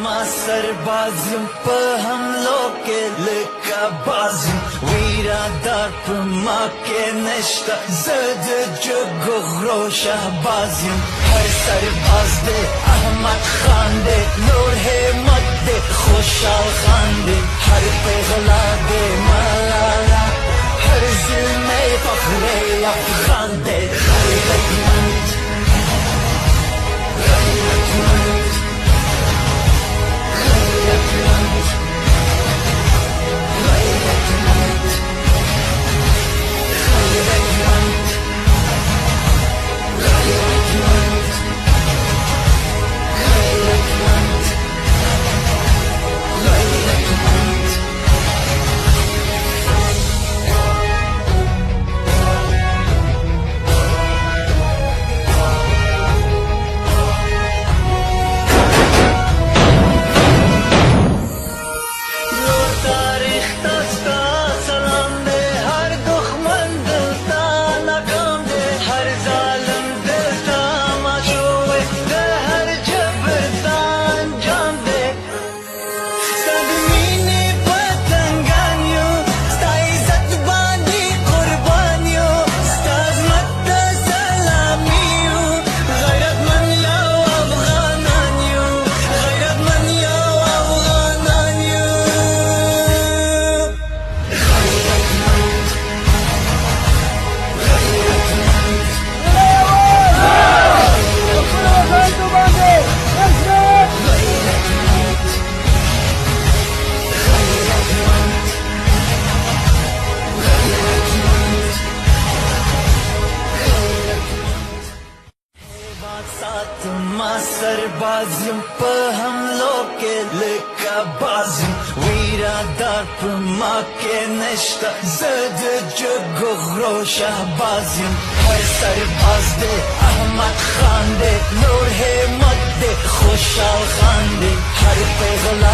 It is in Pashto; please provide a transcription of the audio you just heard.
ما سربازیم په حملو کې لکه بازیم ویرادار په ما کې نشته زه د جګو غرو شهبازیم هر سرباز دی احمد خان دی نور همت دی خوشحال خان دی هر پیغلا دی ملالا هر زلمه فخر افغان دی غیرتمند غیرتمند غیرتمند غیرتمند غیرتمند غیرتمند غیرتمند غیرتمند ما سربازیم په حملو کې لکه بازیم ویرادار په ما کې نشته زه د جګو غرو شهبازیم هر سرباز دی احمد خان دی نور همت دی خوشحال خان دی هر پیغلا